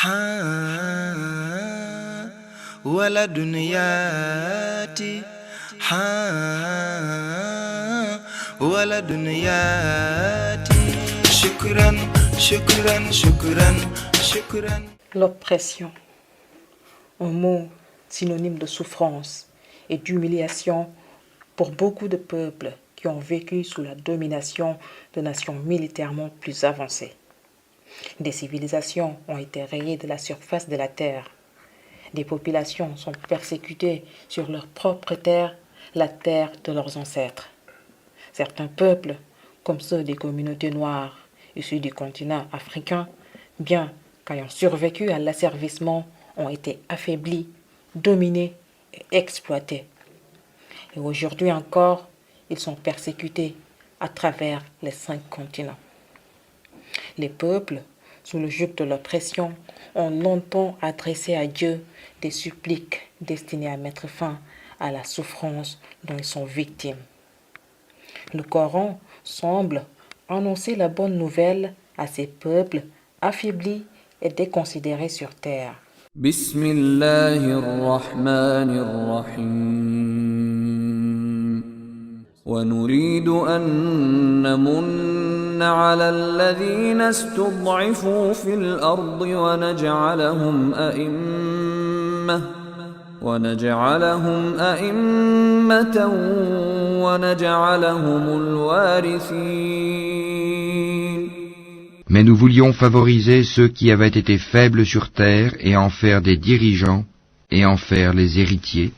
ها ولد ياتي ها ولد ياتي شكرا شكرا شكرا شكرا. L'oppression, un mot synonyme de souffrance et d'humiliation pour beaucoup de peuples qui ont vécu sous la domination de nations militairement plus avancées. Des civilisations ont été rayées de la surface de la terre. Des populations sont persécutées sur leur propre terre, la terre de leurs ancêtres. Certains peuples, comme ceux des communautés noires issues du continent africain, bien qu'ayant survécu à l'asservissement, ont été affaiblis, dominés et exploités. Et aujourd'hui encore, ils sont persécutés à travers les 5 continents. Les peuples, sous le joug de l'oppression, ont longtemps adressé à Dieu des suppliques destinées à mettre fin à la souffrance dont ils sont victimes. Le Coran semble annoncer la bonne nouvelle à ces peuples affaiblis et déconsidérés sur terre. ونريد أن نمن على الذين استضعفوا في الأرض ونجعلهم أئمة ونجعلهم الوارثين. Mais nous voulions favoriser ceux qui avaient été faibles sur terre et en faire des dirigeants et en faire les héritiers.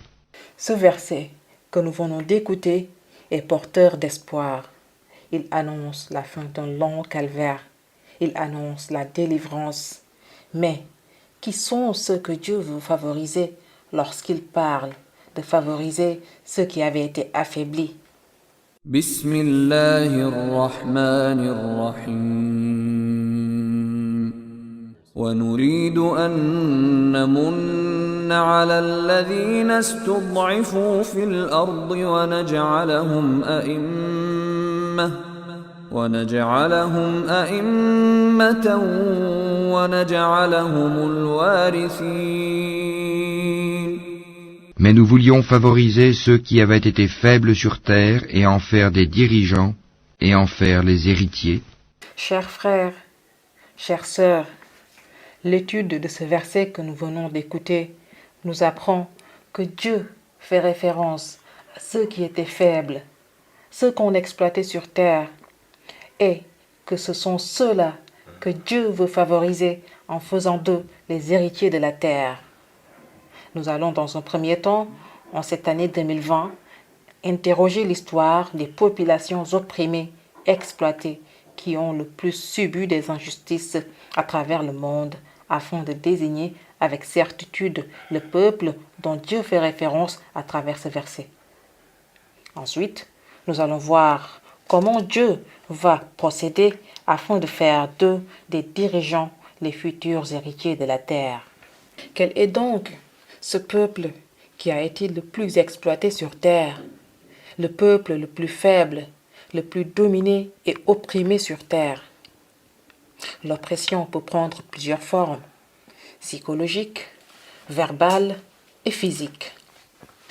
Ce verset que nous venons d'écouter est porteur d'espoir. Il annonce la fin d'un long calvaire. Il annonce la délivrance. Mais qui sont ceux que Dieu veut favoriser lorsqu'il parle de favoriser ceux qui avaient été affaiblis? ونريد أن نمن على الذين استضعفوا في الأرض ونجعلهم أئمة ونجعلهم الوارثين. Mais nous voulions favoriser ceux qui avaient été faibles sur terre et en faire des dirigeants et en faire les héritiers. Chers frères, chères sœurs, l'étude de ce verset que nous venons d'écouter nous apprend que Dieu fait référence à ceux qui étaient faibles, ceux qu'on exploitait sur terre, et que ce sont ceux-là que Dieu veut favoriser en faisant d'eux les héritiers de la terre. Nous allons dans un premier temps, en cette année 2020, interroger l'histoire des populations opprimées, exploitées, qui ont le plus subi des injustices à travers le monde, afin de désigner avec certitude le peuple dont Dieu fait référence à travers ce verset. Ensuite, nous allons voir comment Dieu va procéder afin de faire d'eux des dirigeants, les futurs héritiers de la terre. Quel est donc ce peuple qui a été le plus exploité sur terre, le peuple le plus faible, le plus dominé et opprimé sur terre? L'oppression peut prendre plusieurs formes, psychologiques, verbales et physiques.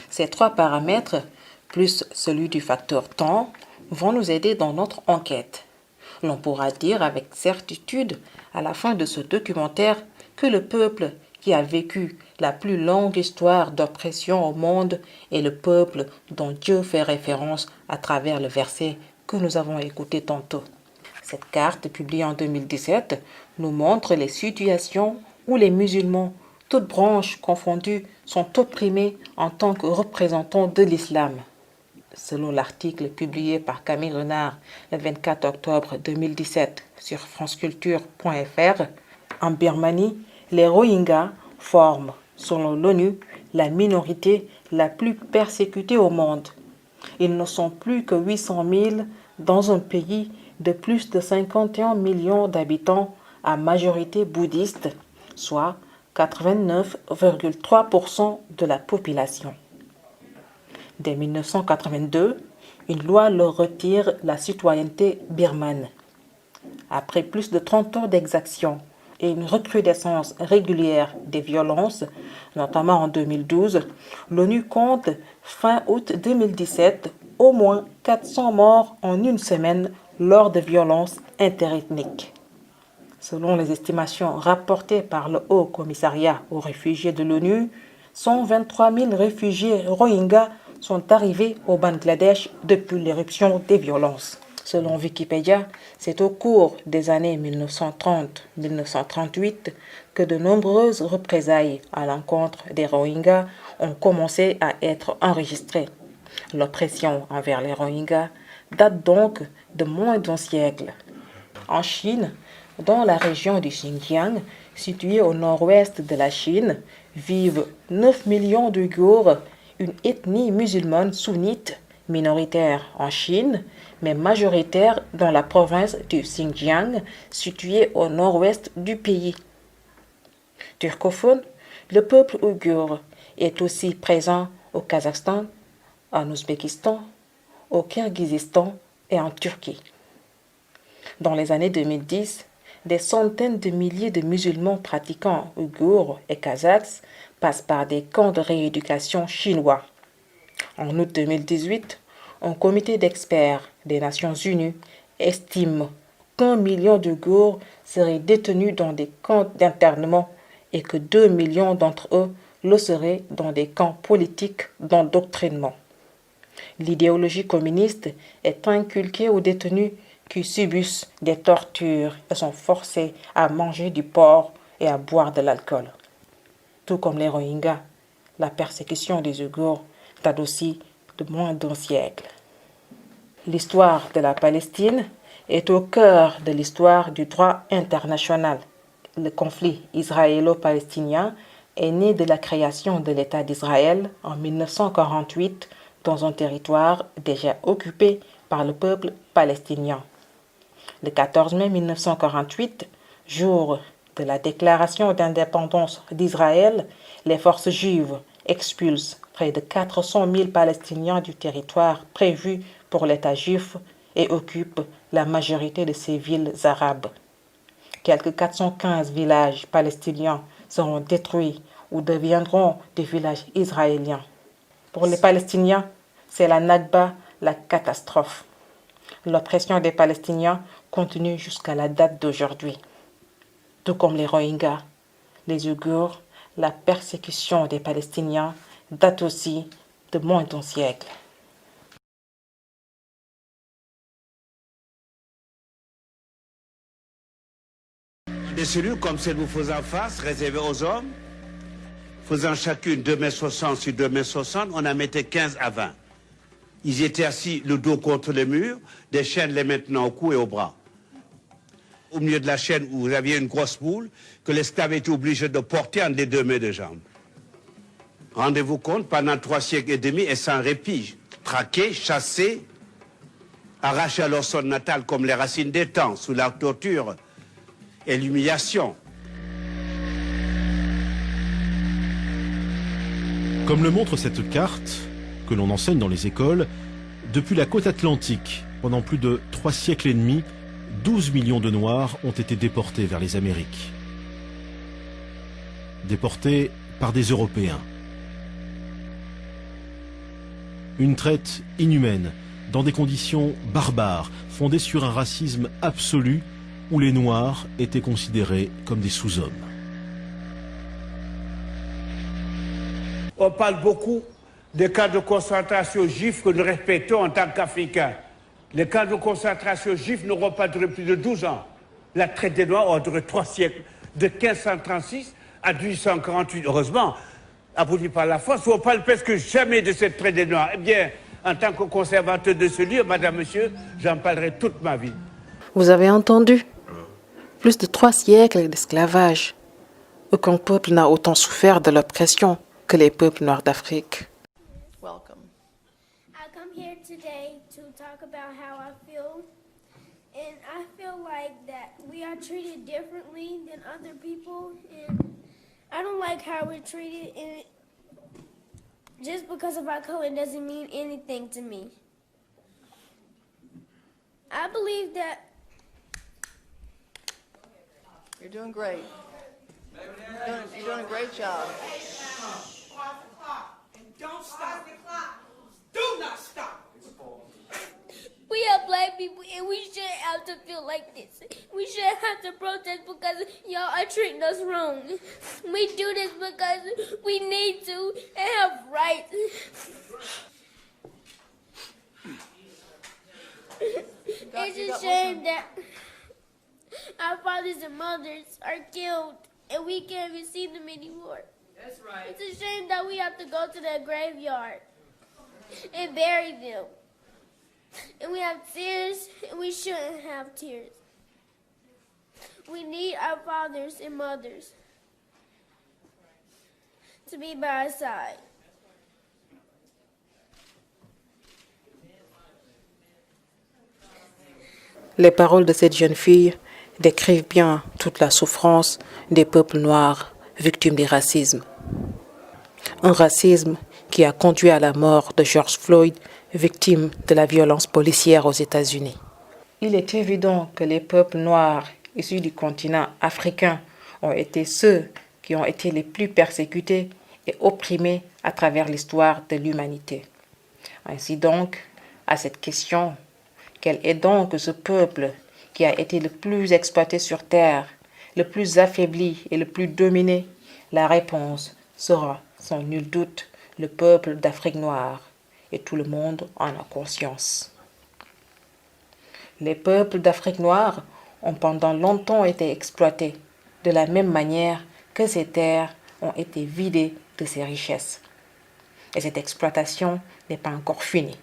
Ces 3 paramètres, plus celui du facteur temps, vont nous aider dans notre enquête. L'on pourra dire avec certitude à la fin de ce documentaire que le peuple qui a vécu la plus longue histoire d'oppression au monde est le peuple dont Dieu fait référence à travers le verset que nous avons écouté tantôt. Cette carte, publiée en 2017, nous montre les situations où les musulmans, toutes branches confondues, sont opprimés en tant que représentants de l'islam. Selon l'article publié par Camille Renard le 24 octobre 2017 sur franceculture.fr, en Birmanie, les Rohingyas forment, selon l'ONU, la minorité la plus persécutée au monde. Ils ne sont plus que 800 000 dans un pays de plus de 51 millions d'habitants à majorité bouddhiste, soit 89,3% de la population. Dès 1982, une loi leur retire la citoyenneté birmane. Après plus de 30 ans d'exaction, et une recrudescence régulière des violences, notamment en 2012, l'ONU compte fin août 2017 au moins 400 morts en une semaine lors de violences interethniques. Selon les estimations rapportées par le Haut Commissariat aux réfugiés de l'ONU, 123 000 réfugiés Rohingyas sont arrivés au Bangladesh depuis l'éruption des violences. Selon Wikipédia, c'est au cours des années 1930-1938 que de nombreuses représailles à l'encontre des Rohingyas ont commencé à être enregistrées. L'oppression envers les Rohingyas date donc de moins d'un siècle. En Chine, dans la région du Xinjiang, située au nord-ouest de la Chine, vivent 9 millions d'Ouïghours, une ethnie musulmane sunnite minoritaire en Chine, mais majoritaire dans la province du Xinjiang, située au nord-ouest du pays. Turcophone, le peuple ouïghour est aussi présent au Kazakhstan, en Ouzbékistan, au Kirghizistan et en Turquie. Dans les années 2010, des centaines de milliers de musulmans pratiquants ouïghours et kazakhs passent par des camps de rééducation chinois. En août 2018, un comité d'experts des Nations Unies estime qu'1 million d'Ouïghours seraient détenus dans des camps d'internement et que 2 millions d'entre eux le seraient dans des camps politiques d'endoctrinement. L'idéologie communiste est inculquée aux détenus qui subissent des tortures et sont forcés à manger du porc et à boire de l'alcool. Tout comme les Rohingyas, la persécution des Ouïghours date aussi de moins d'un siècle. L'histoire de la Palestine est au cœur de l'histoire du droit international. Le conflit israélo-palestinien est né de la création de l'État d'Israël en 1948 dans un territoire déjà occupé par le peuple palestinien. Le 14 mai 1948, jour de la déclaration d'indépendance d'Israël, les forces juives expulsent près de 400 000 Palestiniens du territoire prévu pour l'État juif et occupent la majorité de ces villes arabes. Quelques 415 villages palestiniens seront détruits ou deviendront des villages israéliens. Pour les Palestiniens, c'est la Nakba, la catastrophe. L'oppression des Palestiniens continue jusqu'à la date d'aujourd'hui. Tout comme les Rohingyas, les Ouïghours, la persécution des Palestiniens date aussi de moins d'un siècle. Des cellules comme celle vous faisant face, réservées aux hommes, faisant chacune 2,60 m sur 2,60 m, on en mettait 15 à 20. Ils étaient assis le dos contre le mur, des chaînes les maintenant au cou et au bras. Au milieu de la chaîne où vous aviez une grosse boule que l'esclave était obligé de porter entre les 2 mains de jambes. Rendez-vous compte, pendant 3 siècles et demi et sans répit, traqués, chassés, arrachés à leur sol natal comme les racines des temps, sous la torture et l'humiliation. Comme le montre cette carte, que l'on enseigne dans les écoles, depuis la côte atlantique, pendant plus de 3 siècles et demi, 12 millions de Noirs ont été déportés vers les Amériques. Déportés par des Européens. Une traite inhumaine, dans des conditions barbares, fondées sur un racisme absolu, où les Noirs étaient considérés comme des sous-hommes. On parle beaucoup des camps de concentration juifs que nous respectons en tant qu'Africains. Les camps de concentration juifs n'auront pas duré plus de 12 ans. La traite des Noirs aura duré 3 siècles, de 1536 à 1848. Heureusement, aboli par la France, on parle presque jamais de cette traite des Noirs. Eh bien, en tant que conservateur de ce lieu, madame, monsieur, j'en parlerai toute ma vie. Vous avez entendu? Plus de 3 siècles d'esclavage. Aucun peuple n'a autant souffert de l'oppression que les peuples noirs d'Afrique. Welcome. I come here today to talk about how I feel, and I feel like that we are treated differently than other people, and I don't like how we're treated, and just because of our color doesn't mean anything to me. I believe that You're doing great. You're doing a great job. Don't stop. Do not stop. We are black people and we shouldn't have to feel like this. We shouldn't have to protest because y'all are treating us wrong. We do this because we need to and have rights. It's a shame that our fathers and mothers are killed and we can't even see them anymore. That's right. It's a shame that we have to go to the graveyard and bury them. And we have tears, and we shouldn't have tears. We need our fathers and mothers to be by our side. Les paroles de cette jeune fille décrivent bien toute la souffrance des peuples noirs victimes du racisme. Un racisme qui a conduit à la mort de George Floyd, victime de la violence policière aux États-Unis. Il est évident que les peuples noirs issus du continent africain ont été ceux qui ont été les plus persécutés et opprimés à travers l'histoire de l'humanité. Ainsi donc, à cette question, quel est donc ce peuple qui a été le plus exploité sur terre, le plus affaibli et le plus dominé? La réponse sera sans nul doute le peuple d'Afrique noire, et tout le monde en a conscience. Les peuples d'Afrique noire ont pendant longtemps été exploités, de la même manière que ces terres ont été vidées de ses richesses. Et cette exploitation n'est pas encore finie.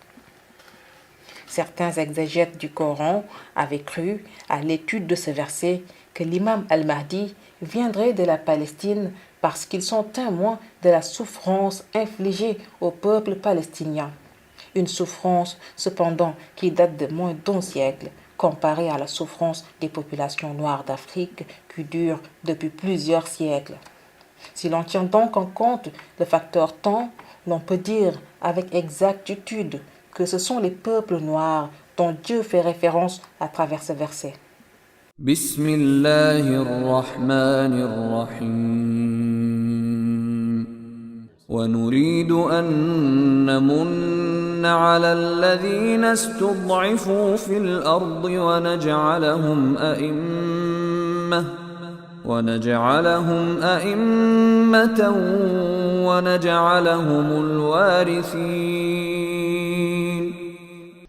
Certains exégètes du Coran avaient cru, à l'étude de ce verset, que l'imam al-Mahdi viendrait de la Palestine parce qu'ils sont témoins de la souffrance infligée au peuple palestinien. Une souffrance, cependant, qui date de moins d'1 siècle, comparée à la souffrance des populations noires d'Afrique qui dure depuis plusieurs siècles. Si l'on tient donc en compte le facteur temps, l'on peut dire avec exactitude que ce sont les peuples noirs dont Dieu fait référence à travers ce verset. ونريد أن نمن على الذين استضعفوا في الأرض ونجعلهم أئمة ونجعلهم الوارثين.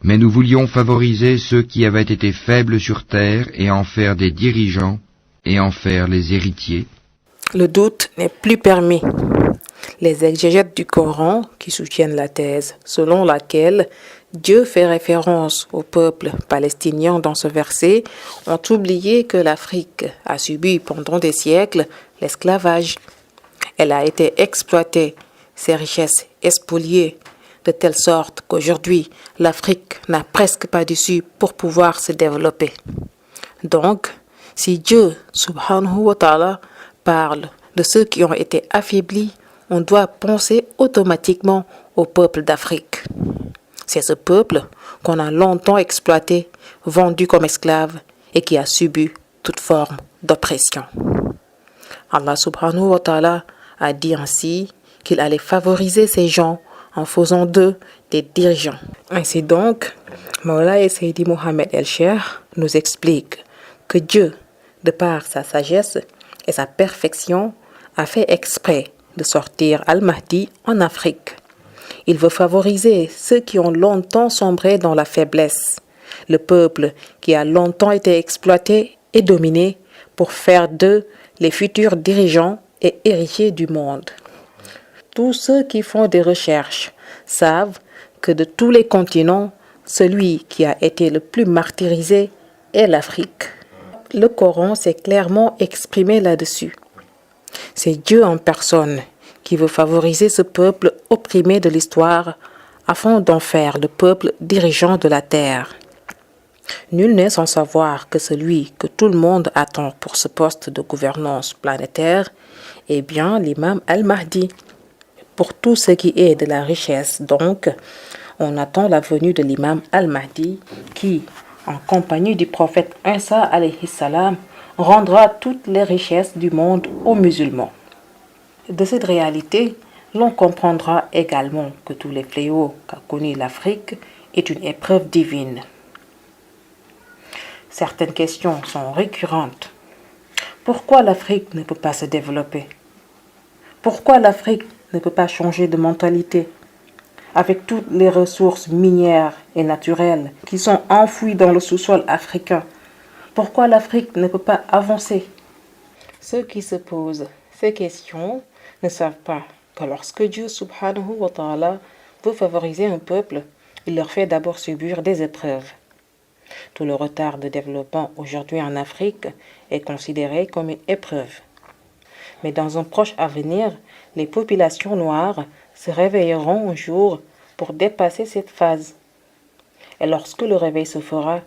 Mais nous voulions favoriser ceux qui avaient été faibles sur terre et en faire des dirigeants et en faire les héritiers. Le doute n'est plus permis. Les exégètes du Coran qui soutiennent la thèse selon laquelle Dieu fait référence au peuple palestinien dans ce verset ont oublié que l'Afrique a subi pendant des siècles l'esclavage. Elle a été exploitée, ses richesses spoliées, de telle sorte qu'aujourd'hui l'Afrique n'a presque pas d'issue pour pouvoir se développer. Donc, si Dieu, subhanahu wa ta'ala, parle de ceux qui ont été affaiblis, on doit penser automatiquement au peuple d'Afrique. C'est ce peuple qu'on a longtemps exploité, vendu comme esclave et qui a subi toute forme d'oppression. Allah subhanahu wa ta'ala a dit ainsi qu'il allait favoriser ces gens en faisant d'eux des dirigeants. Ainsi donc, Mawlaya Seydi Mohamed El-Cheikh nous explique que Dieu, de par sa sagesse et sa perfection, a fait exprès de sortir Al-Mahdi en Afrique. Il veut favoriser ceux qui ont longtemps sombré dans la faiblesse, le peuple qui a longtemps été exploité et dominé pour faire d'eux les futurs dirigeants et héritiers du monde. Tous ceux qui font des recherches savent que de tous les continents, celui qui a été le plus martyrisé est l'Afrique. Le Coran s'est clairement exprimé là-dessus. C'est Dieu en personne qui veut favoriser ce peuple opprimé de l'histoire afin d'en faire le peuple dirigeant de la terre. Nul n'est sans savoir que celui que tout le monde attend pour ce poste de gouvernance planétaire est bien l'imam al-Mahdi. Pour tout ce qui est de la richesse, donc, on attend la venue de l'imam al-Mahdi qui, en compagnie du prophète Isa alayhi salam, rendra toutes les richesses du monde aux musulmans. De cette réalité, l'on comprendra également que tous les fléaux qu'a connus l'Afrique est une épreuve divine. Certaines questions sont récurrentes. Pourquoi l'Afrique ne peut pas se développer? Pourquoi l'Afrique ne peut pas changer de mentalité? Avec toutes les ressources minières et naturelles qui sont enfouies dans le sous-sol africain, pourquoi l'Afrique ne peut pas avancer? Ceux qui se posent ces questions ne savent pas que lorsque Dieu subhanahu wa ta'ala veut favoriser un peuple, il leur fait d'abord subir des épreuves. Tout le retard de développement aujourd'hui en Afrique est considéré comme une épreuve. Mais dans un proche avenir, les populations noires se réveilleront un jour pour dépasser cette phase. Et lorsque le réveil se fera,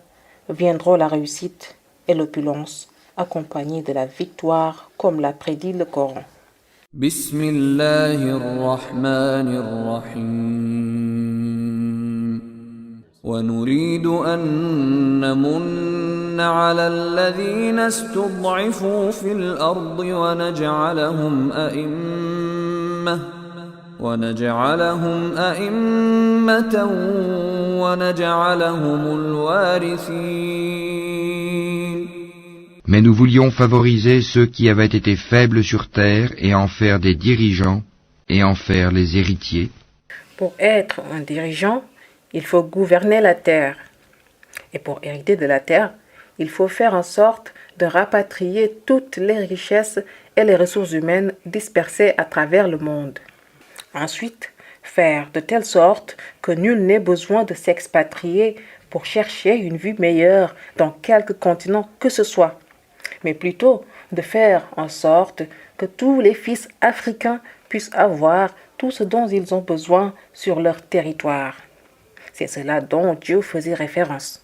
viendront la réussite et l'opulence, accompagnées de la victoire, comme l'a prédit le Coran. Bismillahirrahmanirrahim. ونريد أن نمن على الذين استضعفوا في الأرض ونجعلهم أئمة ونجعلهم الوارثين. Mais nous voulions favoriser ceux qui avaient été faibles sur terre et en faire des dirigeants et en faire les héritiers. Pour être un dirigeant, il faut gouverner la terre. Et pour hériter de la terre, il faut faire en sorte de rapatrier toutes les richesses et les ressources humaines dispersées à travers le monde. Ensuite, faire de telle sorte que nul n'ait besoin de s'expatrier pour chercher une vie meilleure dans quelque continent que ce soit, mais plutôt de faire en sorte que tous les fils africains puissent avoir tout ce dont ils ont besoin sur leur territoire. C'est cela dont Dieu faisait référence.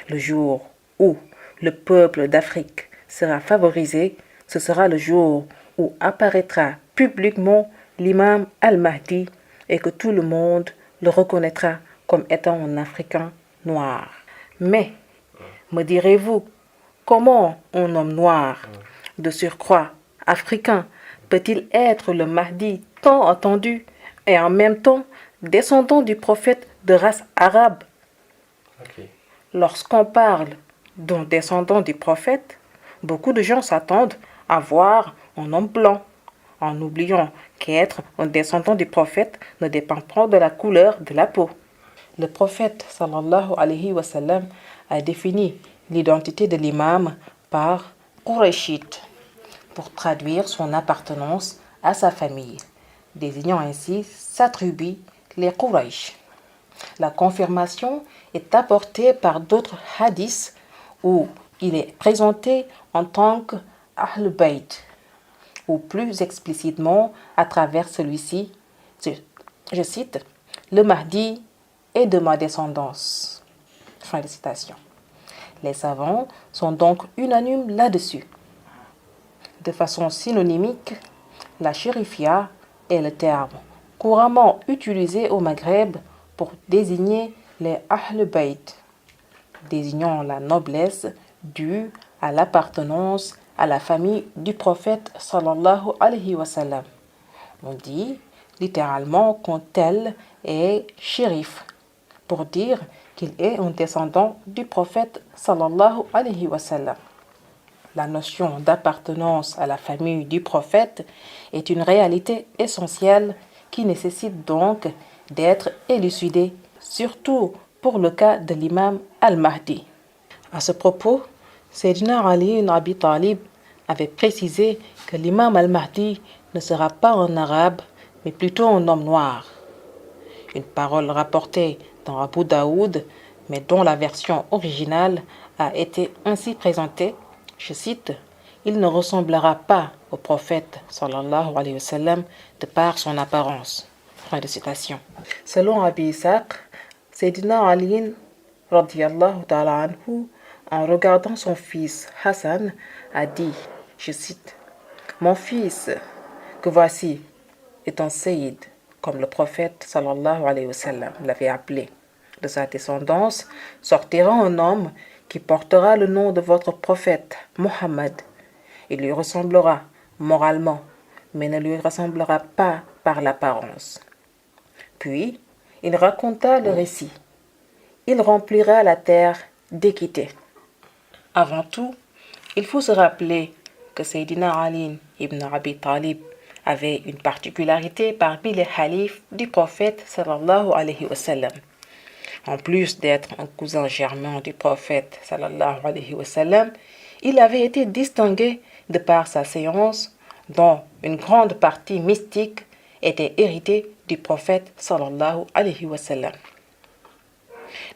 Le jour où le peuple d'Afrique sera favorisé, ce sera le jour où apparaîtra publiquement l'imam al-Mahdi et que tout le monde le reconnaîtra comme étant un Africain noir. Mais, me direz-vous, comment un homme noir, de surcroît africain, peut-il être le Mahdi tant attendu et en même temps descendant du prophète de race arabe? Lorsqu'on parle d'un descendant du prophète, beaucoup de gens s'attendent à voir un homme blanc, en oubliant qu'être un descendant du prophète ne dépend pas de la couleur de la peau. Le prophète sallallahu alayhi wa sallam a défini l'identité de l'imam par Qurayshite pour traduire son appartenance à sa famille, désignant ainsi sa tribu, les Quraysh. La confirmation est apportée par d'autres hadiths où il est présenté en tant qu'Ahl Bayt, ou plus explicitement à travers celui-ci, je cite, « Le Mahdi est de ma descendance ». Fin de citation. Les savants sont donc unanimes là-dessus. De façon synonymique, la shérifia est le terme couramment utilisé au Maghreb pour désigner les Ahl Bayt, désignant la noblesse due à l'appartenance à la famille du prophète sallallahu alayhi wa sallam. On dit littéralement qu'un tel est shérif, pour dire qu'il est un descendant du prophète sallallahu alayhi wa sallam. La notion d'appartenance à la famille du prophète est une réalité essentielle qui nécessite donc d'être élucidée, surtout pour le cas de l'imam al-Mahdi. À ce propos, Sayyidina Ali ibn Abi Talib avait précisé que l'imam al-Mahdi ne sera pas un arabe, mais plutôt un homme noir. Une parole rapportée dans Abu Daoud, mais dont la version originale a été ainsi présentée, je cite, « Il ne ressemblera pas au prophète sallallahu alayhi wa sallam de par son apparence ». Fin de citation. Selon Abi Ishaq, Sayyidina Ali radiyallahu ta'ala anhu, en regardant son fils Hassan, a dit, je cite, « Mon fils, que voici, est un Sayyid, comme le prophète sallallahu alayhi wa sallam l'avait appelé. De sa descendance sortira un homme qui portera le nom de votre prophète, Mohammed. Il lui ressemblera moralement, mais ne lui ressemblera pas par l'apparence. Puis, il raconta le récit. Il remplira la terre d'équité. Avant tout, il faut se rappeler que Sayyidina Ali ibn Abi Talib avait une particularité parmi les khalifes du prophète sallallahu alayhi wa sallam. En plus d'être un cousin germain du prophète sallallahu alayhi wa sallam, il avait été distingué de par sa séance dont une grande partie mystique était héritée du prophète sallallahu alayhi wa sallam.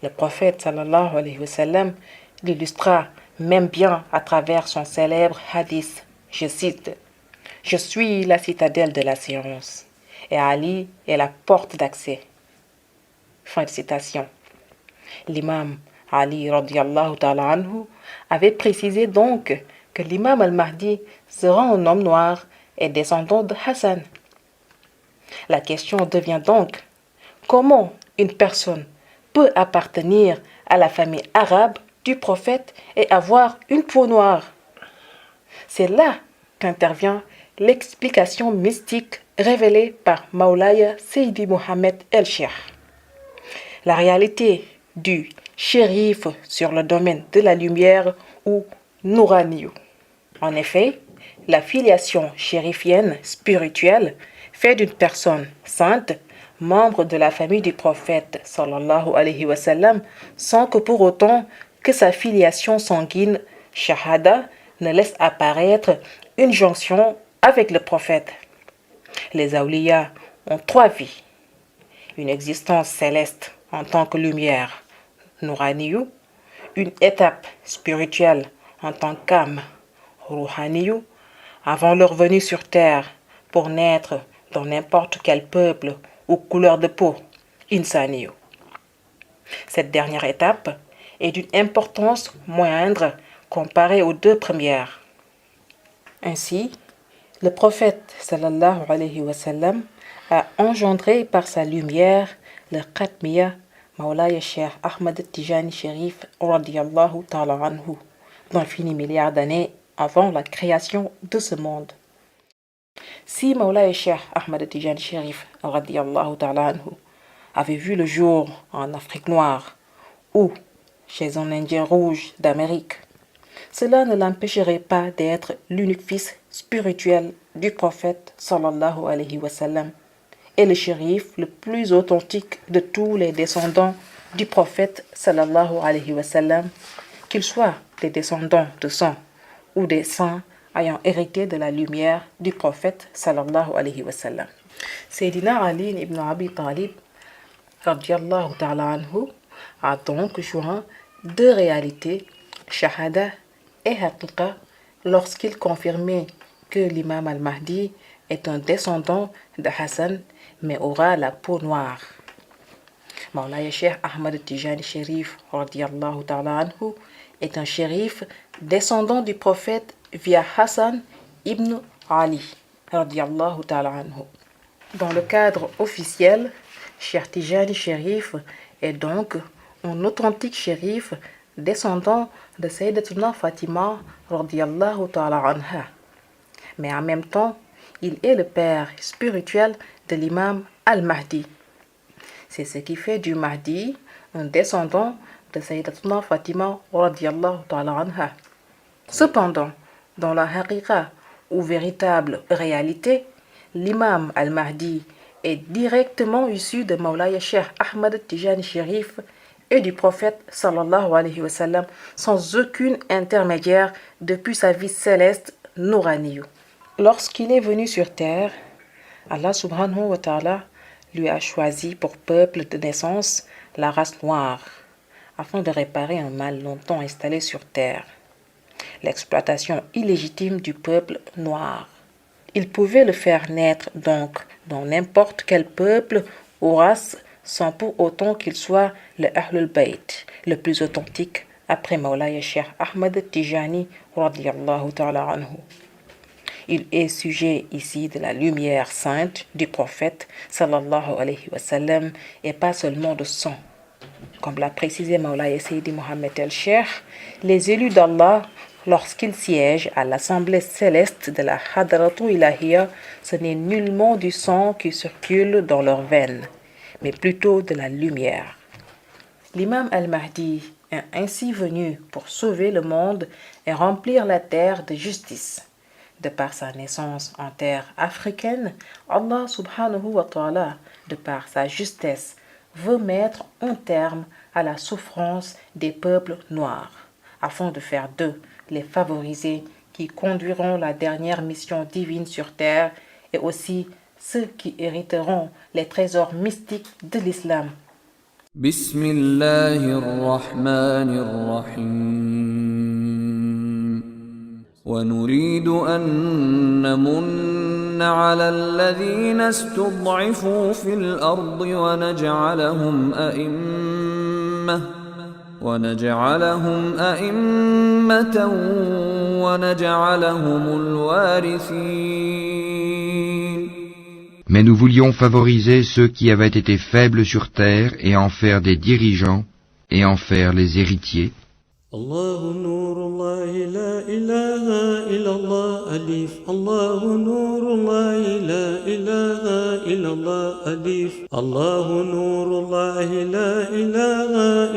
Le prophète sallallahu alayhi wa sallam l'illustra même bien à travers son célèbre hadith. Je cite: « Je suis la citadelle de la science et Ali est la porte d'accès. » Fin de citation. L'imam Ali radiallahu ta'ala anhu avait précisé donc que l'imam al-Mahdi sera un homme noir et descendant de Hassan. La question devient donc: comment une personne peut appartenir à la famille arabe du prophète et avoir une peau noire? C'est là qu'intervient l'explication mystique révélée par Maulaya Seydi Mohamed El-Cheikh. La réalité du shérif sur le domaine de la lumière ou Nouraniyu. En effet, la filiation chérifienne spirituelle fait d'une personne sainte membre de la famille du prophète sallallahu alayhi wa sallam, sans que pour autant que sa filiation sanguine shahada ne laisse apparaître une jonction avec le prophète. Les awliya ont 3 vies: une existence céleste en tant que lumière, Nouraniyu, une étape spirituelle en tant qu'âme, Ruhaniyu, avant leur venue sur terre pour naître dans n'importe quel peuple ou couleur de peau, Insaniyu. Cette dernière étape est d'une importance moindre comparée aux 2 premières. Ainsi, le prophète sallallahu alayhi wa sallam a engendré par sa lumière le Khatmiya Maulaya Cheikh Ahmad Tijani Sharif radiyallahu ta'ala anhu, d'infinis milliards d'années avant la création de ce monde. Si Maulaya Cheikh Ahmad Tijani Sharif radiyallahu ta'ala anhu avait vu le jour en Afrique noire ou chez un Indien rouge d'Amérique, cela ne l'empêcherait pas d'être l'unique fils spirituel du prophète sallallahu alayhi wa sallam et le shérif le plus authentique de tous les descendants du prophète sallallahu alayhi wa sallam, qu'ils soient des descendants de sang ou des saints ayant hérité de la lumière du prophète sallallahu alayhi wa sallam. Sayyidina Ali ibn Abi Talib radiyallahu ta'ala anhu a donc joint 2 réalités, shahada et haqiqa, lorsqu'il confirmait que l'imam al-Mahdi est un descendant de Hassan mais aura la peau noire. Maulaya Cheikh Ahmad Tijani Sharif radiyallahu ta'ala anhu est un shérif descendant du prophète via Hassan ibn Ali radiyallahu ta'ala anhu. Dans le cadre officiel, Cheikh Tijani Sharif est donc un authentique shérif descendant de Sayyidatuna Fatima radiyallahu ta'ala anha. Mais en même temps, il est le père spirituel de l'imam al-Mahdi. C'est ce qui fait du Mahdi un descendant de Sayyidatuna Fatima radiyallahu ta'ala anha. Cependant, dans la haqiqa ou véritable réalité, l'imam al-Mahdi est directement issu de Maulaya Cheikh Ahmad Tijani Sharif et du prophète sallallahu alayhi wa sallam sans aucune intermédiaire depuis sa vie céleste Nouraniyu. Lorsqu'il est venu sur terre, Allah subhanahu wa ta'ala lui a choisi pour peuple de naissance la race noire afin de réparer un mal longtemps installé sur terre, l'exploitation illégitime du peuple noir. Il pouvait le faire naître donc dans n'importe quel peuple ou race sans pour autant qu'il soit le Ahlul Bayt, le plus authentique après Maulaya Cheikh Ahmad Tijani radiyallahu ta'ala anhu. Il est sujet ici de la lumière sainte du prophète sallallahu alayhi wa sallam et pas seulement de sang. Comme l'a précisé Maulaya Seydi Mohammed El-Cheikh, les élus d'Allah, lorsqu'ils siègent à l'assemblée céleste de la Hadratou Ilahiyya, ce n'est nullement du sang qui circule dans leurs veines, mais plutôt de la lumière. L'imam al-Mahdi est ainsi venu pour sauver le monde et remplir la terre de justice. De par sa naissance en terre africaine, Allah subhanahu wa ta'ala, de par sa justesse, veut mettre un terme à la souffrance des peuples noirs, afin de faire d'eux les favorisés qui conduiront la dernière mission divine sur terre et aussi ceux qui hériteront les trésors mystiques de l'islam. Bismillahirrahmanirrahim. ونريد أن نمن على الذين استضعفوا في الأرض ونجعلهم أئمة ونجعلهم الوارثين. Mais nous voulions favoriser ceux qui avaient été faibles sur terre et en faire des dirigeants et en faire les héritiers. الله نور الله لا إله إلا الله أليف الله نور الله لا إله إلا الله أليف الله نور الله لا إله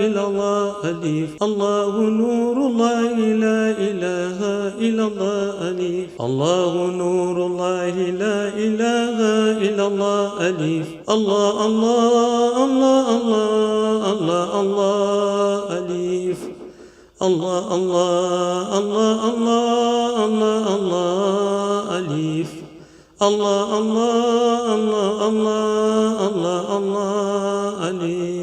إلا الله أليف الله نور الله لا إله إلا الله أليف الله نور الله لا إله إلا الله أليف الله الله الله الله الله الله أليف الله الله الله الله الله الله أليف الله الله الله الله الله الله أليف